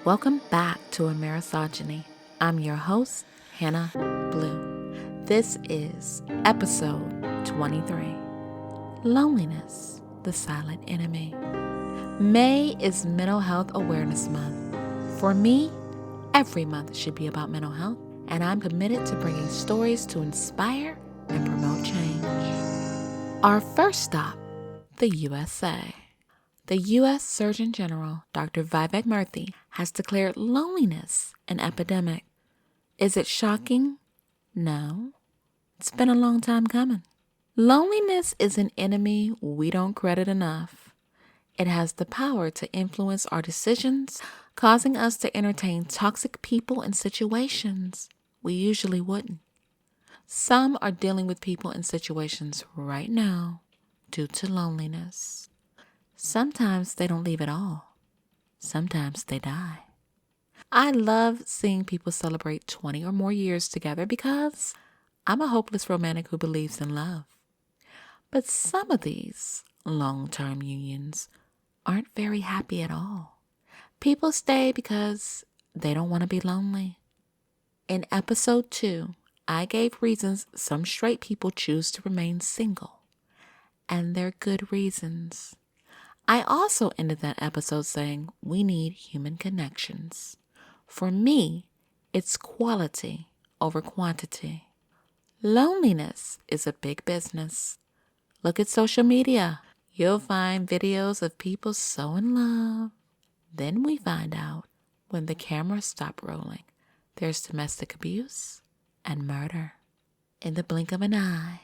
Welcome back to Amerisogyny. I'm your host, Hannah Blue. This is episode 23, Loneliness, the Silent Enemy. May is Mental Health Awareness Month. For me, every month should be about mental health, and I'm committed to bringing stories to inspire and promote change. Our first stop, the USA. The U.S. Surgeon General, Dr. Vivek Murthy, has declared loneliness an epidemic. Is it shocking? No. It's been a long time coming. Loneliness is an enemy we don't credit enough. It has the power to influence our decisions, causing us to entertain toxic people and situations we usually wouldn't. Some are dealing with people and situations right now due to loneliness. Sometimes they don't leave at all. Sometimes they die. I love seeing people celebrate 20 or more years together because I'm a hopeless romantic who believes in love. But some of these long-term unions aren't very happy at all. People stay because they don't want to be lonely. In episode 2, I gave reasons some straight people choose to remain single. And they're good reasons. I also ended that episode saying we need human connections. For me, it's quality over quantity. Loneliness is a big business. Look at social media. You'll find videos of people so in love. Then we find out when the cameras stop rolling, there's domestic abuse and murder. In the blink of an eye,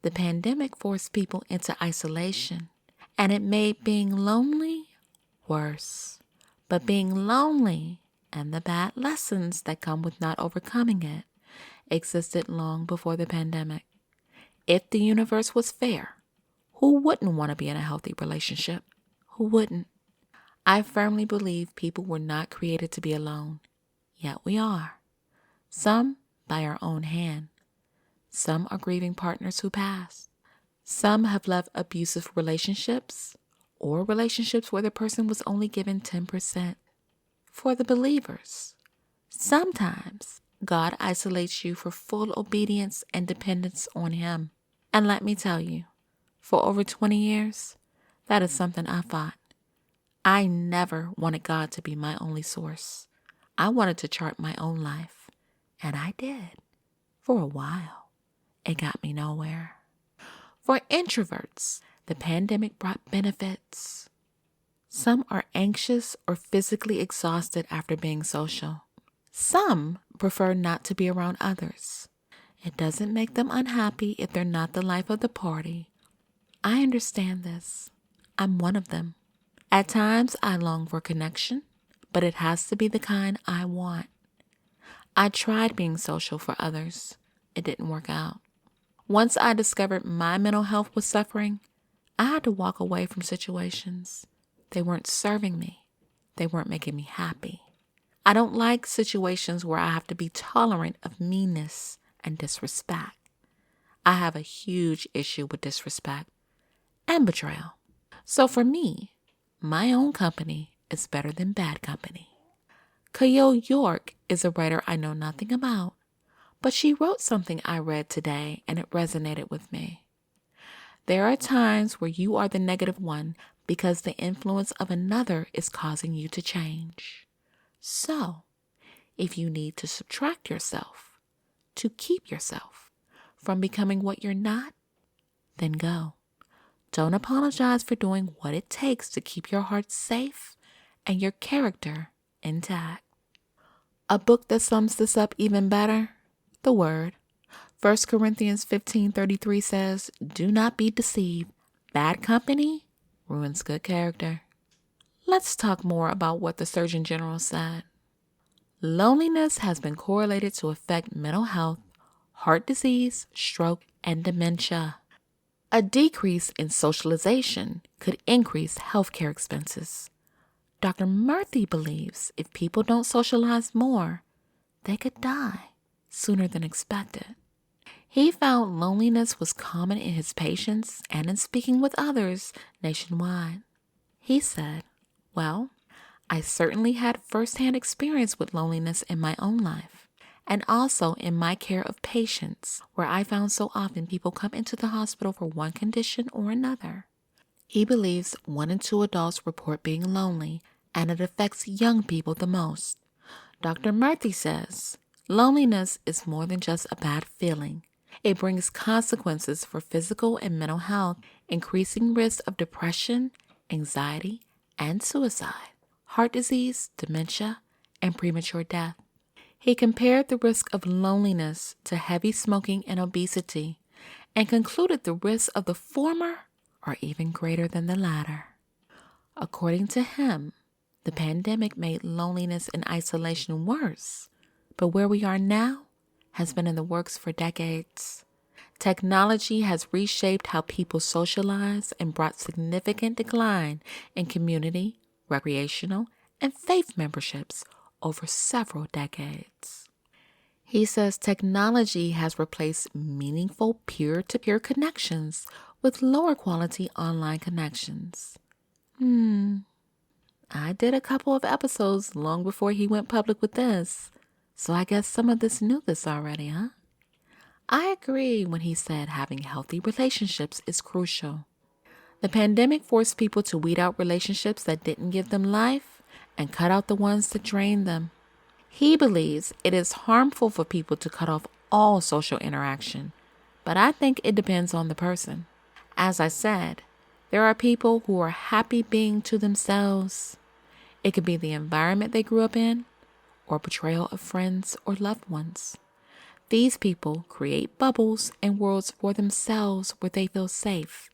the pandemic forced people into isolation. And it made being lonely worse. But being lonely and the bad lessons that come with not overcoming it existed long before the pandemic. If the universe was fair, who wouldn't want to be in a healthy relationship? Who wouldn't? I firmly believe people were not created to be alone. Yet we are. Some by our own hand. Some are grieving partners who passed. Some have left abusive relationships or relationships where the person was only given 10%. For the believers, sometimes God isolates you for full obedience and dependence on Him. And let me tell you, for over 20 years, that is something I fought. I never wanted God to be my only source. I wanted to chart my own life, and I did. For a while, it got me nowhere. For introverts, the pandemic brought benefits. Some are anxious or physically exhausted after being social. Some prefer not to be around others. It doesn't make them unhappy if they're not the life of the party. I understand this. I'm one of them. At times, I long for connection, but it has to be the kind I want. I tried being social for others. It didn't work out. Once I discovered my mental health was suffering, I had to walk away from situations. They weren't serving me. They weren't making me happy. I don't like situations where I have to be tolerant of meanness and disrespect. I have a huge issue with disrespect and betrayal. So for me, my own company is better than bad company. Kyle York is a writer I know nothing about. But she wrote something I read today and it resonated with me. There are times where you are the negative one because the influence of another is causing you to change. So, if you need to subtract yourself to keep yourself from becoming what you're not, then go. Don't apologize for doing what it takes to keep your heart safe and your character intact. A book that sums this up even better? The Word. 1 Corinthians 15:33 says, "Do not be deceived. Bad company ruins good character." Let's talk more about what the Surgeon General said. Loneliness has been correlated to affect mental health, heart disease, stroke, and dementia. A decrease in socialization could increase healthcare expenses. Dr. Murthy believes if people don't socialize more, they could die sooner than expected. He found loneliness was common in his patients and in speaking with others nationwide. He said, "Well, I certainly had firsthand experience with loneliness in my own life, and also in my care of patients, where I found so often people come into the hospital for one condition or another. He believes 1 in 2 adults report being lonely, and it affects young people the most. Dr. Murthy says, loneliness is more than just a bad feeling. It brings consequences for physical and mental health, increasing risk of depression, anxiety, and suicide, heart disease, dementia, and premature death. He compared the risk of loneliness to heavy smoking and obesity, and concluded the risks of the former are even greater than the latter. According to him, the pandemic made loneliness and isolation worse, but where we are now has been in the works for decades. Technology has reshaped how people socialize and brought significant decline in community, recreational, and faith memberships over several decades. He says technology has replaced meaningful peer-to-peer connections with lower quality online connections. I did a couple of episodes long before he went public with this, so I guess some of us knew this already, huh? I agree when he said having healthy relationships is crucial. The pandemic forced people to weed out relationships that didn't give them life and cut out the ones that drained them. He believes it is harmful for people to cut off all social interaction, but I think it depends on the person. As I said, there are people who are happy being to themselves. It could be the environment they grew up in, or betrayal of friends or loved ones. These people create bubbles and worlds for themselves where they feel safe.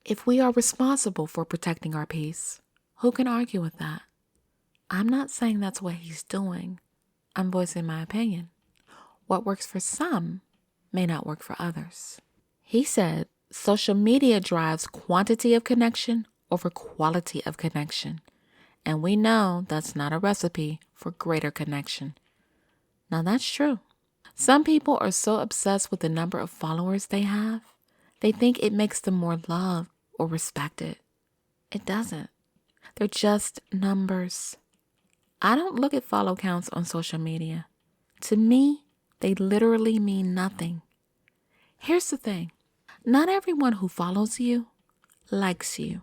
If we are responsible for protecting our peace, who can argue with that? I'm not saying that's what he's doing. I'm voicing my opinion. What works for some may not work for others. He said social media drives quantity of connection over quality of connection, and we know that's not a recipe for greater connection. Now that's true. Some people are so obsessed with the number of followers they have, they think it makes them more loved or respected. It doesn't. They're just numbers. I don't look at follow counts on social media. To me, they literally mean nothing. Here's the thing. Not everyone who follows you likes you.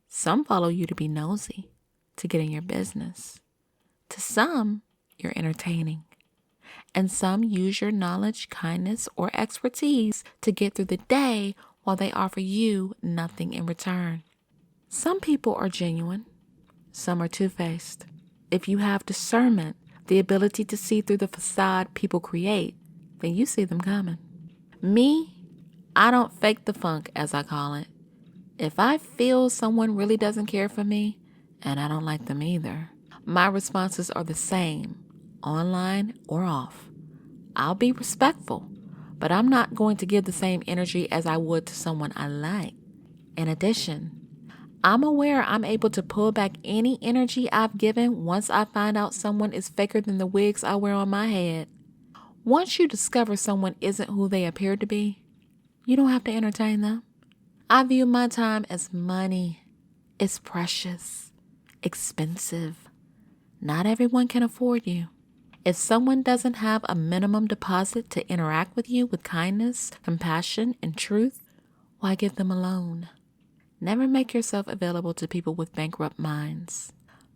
Some follow you to be nosy, to get in your business. To some, you're entertaining. And some use your knowledge, kindness, or expertise to get through the day while they offer you nothing in return. Some people are genuine. Some are two-faced. If you have discernment, the ability to see through the facade people create, then you see them coming. Me, I don't fake the funk, as I call it. If I feel someone really doesn't care for me, and I don't like them either, my responses are the same, online or off. I'll be respectful, but I'm not going to give the same energy as I would to someone I like. In addition, I'm aware I'm able to pull back any energy I've given once I find out someone is faker than the wigs I wear on my head. Once you discover someone isn't who they appear to be, you don't have to entertain them. I view my time as money. It's precious, expensive. Not everyone can afford you. If someone doesn't have a minimum deposit to interact with you with kindness, compassion, and truth, why give them a loan? Never make yourself available to people with bankrupt minds.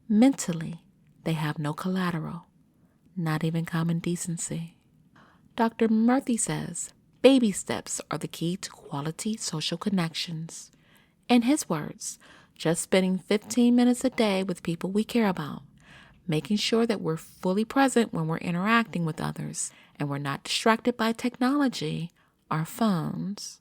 Mentally, they have no collateral, not even common decency. Dr. Murthy says, baby steps are the key to quality social connections. In his words, just spending 15 minutes a day with people we care about, making sure that we're fully present when we're interacting with others and we're not distracted by technology, our phones,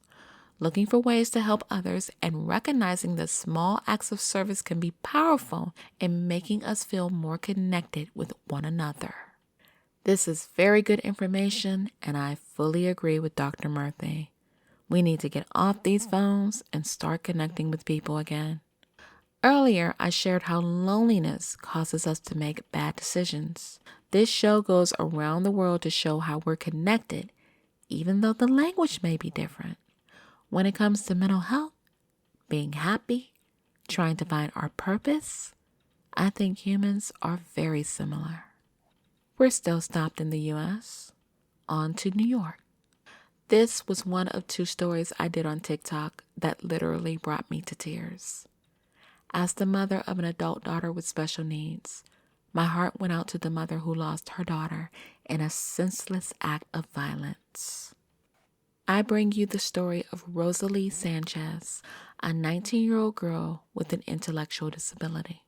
looking for ways to help others and recognizing that small acts of service can be powerful in making us feel more connected with one another. This is very good information, and I fully agree with Dr. Murthy. We need to get off these phones and start connecting with people again. Earlier, I shared how loneliness causes us to make bad decisions. This show goes around the world to show how we're connected, even though the language may be different. When it comes to mental health, being happy, trying to find our purpose, I think humans are very similar. We're still stopped in the U.S. On to New York. This was one of 2 stories I did on TikTok that literally brought me to tears. As the mother of an adult daughter with special needs, my heart went out to the mother who lost her daughter in a senseless act of violence. I bring you the story of Rosalie Sanchez, a 19-year-old girl with an intellectual disability.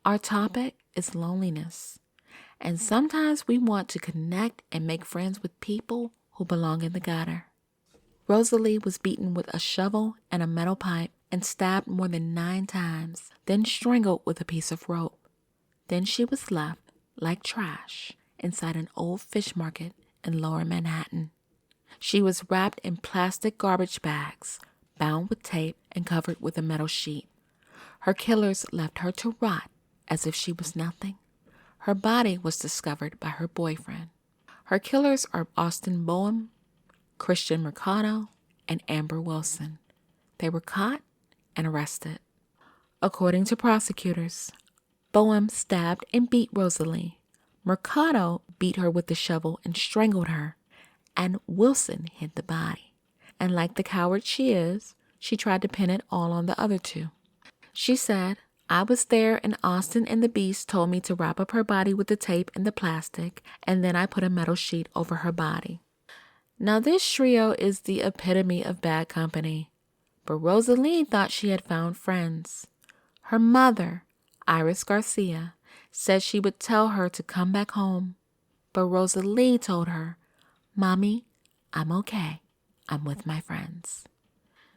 Our topic is loneliness, and sometimes we want to connect and make friends with people who belong in the gutter. Rosalie was beaten with a shovel and a metal pipe and stabbed more than 9 times, then strangled with a piece of rope. Then she was left, like trash, inside an old fish market in Lower Manhattan. She was wrapped in plastic garbage bags, bound with tape and covered with a metal sheet. Her killers left her to rot as if she was nothing. Her body was discovered by her boyfriend. Her killers are Austin Boehm, Christian Mercado, and Amber Wilson. They were caught and arrested. According to prosecutors, Boehm stabbed and beat Rosalie. Mercado beat her with the shovel and strangled her, and Wilson hid the body. And like the coward she is, she tried to pin it all on the other 2. She said, "I was there and Austin and the Beast told me to wrap up her body with the tape and the plastic, and then I put a metal sheet over her body." Now this trio is the epitome of bad company, but Rosalie thought she had found friends. Her mother, Iris Garcia, said she would tell her to come back home, but Rosalie told her, "Mommy, I'm okay. I'm with my friends."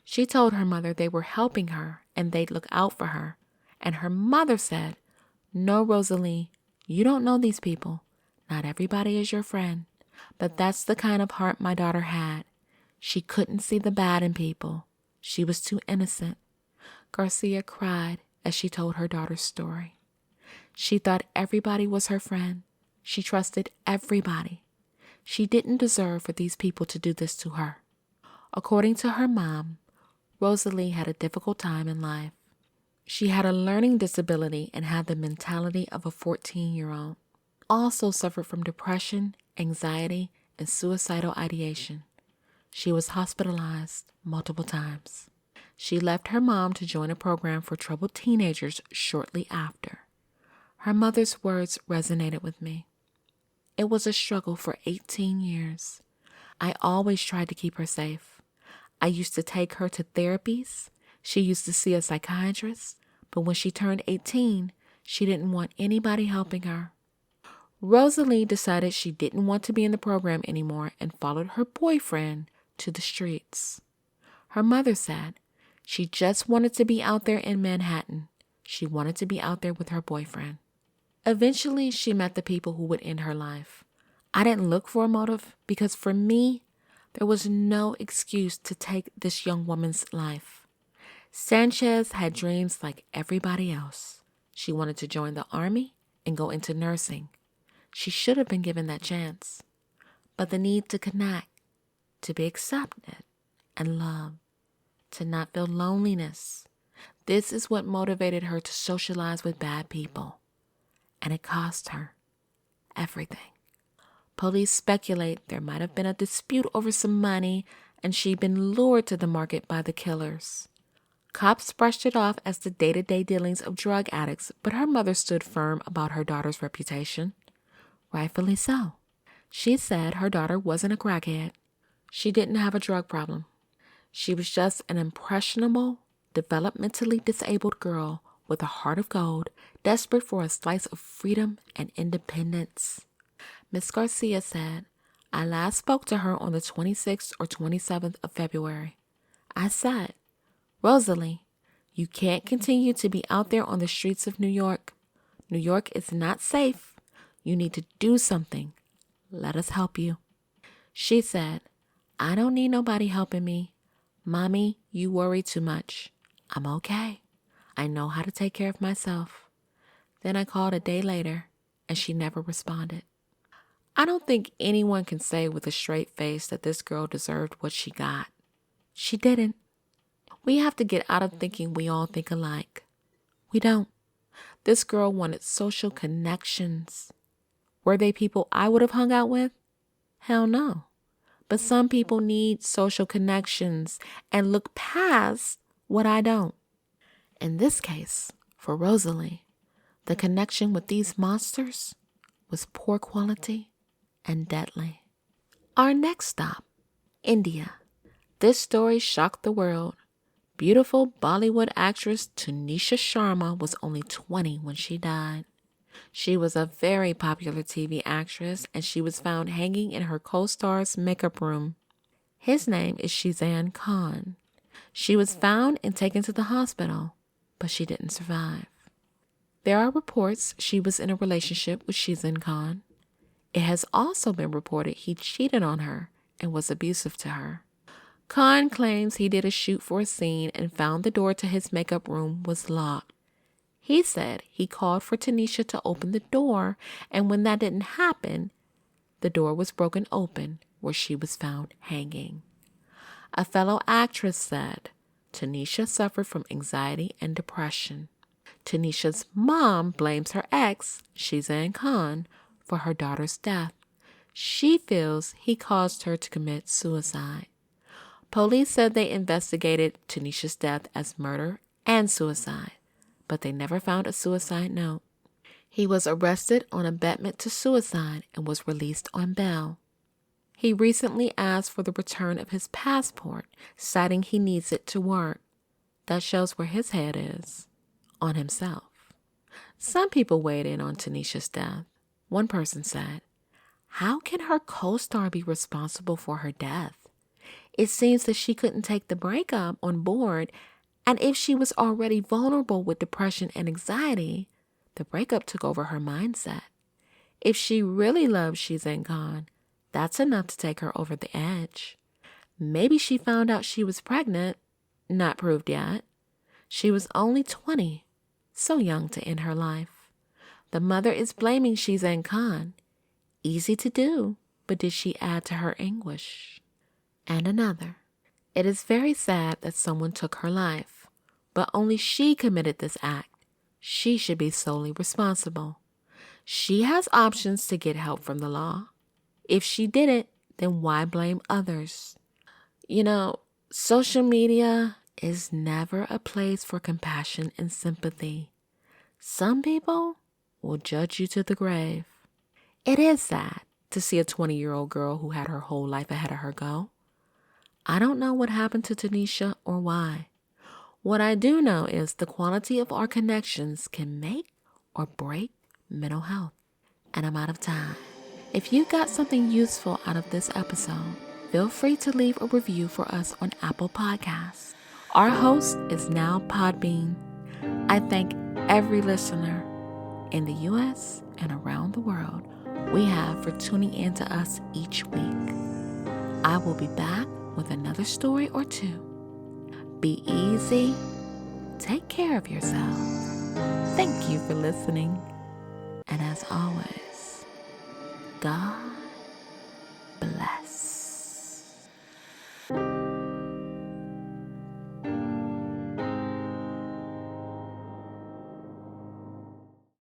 She told her mother they were helping her and they'd look out for her, and her mother said, "No, Rosalie, you don't know these people. Not everybody is your friend." But that's the kind of heart my daughter had. She couldn't see the bad in people. She was too innocent. Garcia cried as she told her daughter's story. She thought everybody was her friend. She trusted everybody. She didn't deserve for these people to do this to her. According to her mom, Rosalie had a difficult time in life. She had a learning disability and had the mentality of a 14-year-old. Also suffered from depression, anxiety, and suicidal ideation. She was hospitalized multiple times. She left her mom to join a program for troubled teenagers shortly after. Her mother's words resonated with me. It was a struggle for 18 years. I always tried to keep her safe. I used to take her to therapies. She used to see a psychiatrist, but when she turned 18, she didn't want anybody helping her. Rosalie decided she didn't want to be in the program anymore and followed her boyfriend to the streets. Her mother said she just wanted to be out there in Manhattan. She wanted to be out there with her boyfriend. Eventually, she met the people who would end her life. I didn't look for a motive because for me, there was no excuse to take this young woman's life. Sanchez had dreams like everybody else. She wanted to join the army and go into nursing. She should have been given that chance. But the need to connect, to be accepted and loved, to not feel loneliness, this is what motivated her to socialize with bad people. And it cost her everything. Police speculate there might have been a dispute over some money and she'd been lured to the market by the killers. Cops brushed it off as the day-to-day dealings of drug addicts, but her mother stood firm about her daughter's reputation. Rightfully so. She said her daughter wasn't a crackhead. She didn't have a drug problem. She was just an impressionable, developmentally disabled girl with a heart of gold, desperate for a slice of freedom and independence. Miss Garcia said, "I last spoke to her on the 26th or 27th of February. I said, 'Rosalie, you can't continue to be out there on the streets of New York. New York is not safe. You need to do something. Let us help you.' She said, 'I don't need nobody helping me. Mommy, you worry too much. I'm okay. I know how to take care of myself.' Then I called a day later, and she never responded." I don't think anyone can say with a straight face that this girl deserved what she got. She didn't. We have to get out of thinking we all think alike. We don't. This girl wanted social connections. Were they people I would have hung out with? Hell no. But some people need social connections and look past what I don't. In this case, for Rosalie, the connection with these monsters was poor quality and deadly. Our next stop, India. This story shocked the world. Beautiful Bollywood actress Tanisha Sharma was only 20 when she died. She was a very popular TV actress, and she was found hanging in her co-star's makeup room. His name is Shizan Khan. She was found and taken to the hospital, but she didn't survive. There are reports she was in a relationship with Shizan Khan. It has also been reported he cheated on her and was abusive to her. Khan claims he did a shoot for a scene and found the door to his makeup room was locked. He said he called for Tanisha to open the door, and when that didn't happen, the door was broken open where she was found hanging. A fellow actress said Tanisha suffered from anxiety and depression. Tanisha's mom blames her ex, Shizan Khan, for her daughter's death. She feels he caused her to commit suicide. Police said they investigated Tanisha's death as murder and suicide, but they never found a suicide note. He was arrested on abetment to suicide and was released on bail. He recently asked for the return of his passport, citing he needs it to work. That shows where his head is, on himself. Some people weighed in on Tanisha's death. One person said, "How can her co-star be responsible for her death? It seems that she couldn't take the breakup on board, and if she was already vulnerable with depression and anxiety, the breakup took over her mindset. If she really loves Shizan Khan, that's enough to take her over the edge. Maybe she found out she was pregnant, not proved yet. She was only 20, so young to end her life. The mother is blaming Shizan Khan. Easy to do, but did she add to her anguish?" And another, "It is very sad that someone took her life, but only she committed this act. She should be solely responsible. She has options to get help from the law. If she didn't, then why blame others?" Social media is never a place for compassion and sympathy. Some people will judge you to the grave. It is sad to see a 20-year-old girl who had her whole life ahead of her go. I don't know what happened to Tanisha or why. What I do know is the quality of our connections can make or break mental health. And I'm out of time. If you got something useful out of this episode, feel free to leave a review for us on Apple Podcasts. Our host is now Podbean. I thank every listener in the U.S. and around the world we have for tuning in to us each week. I will be back with another story or two. Be easy. Take care of yourself. Thank you for listening. And as always, God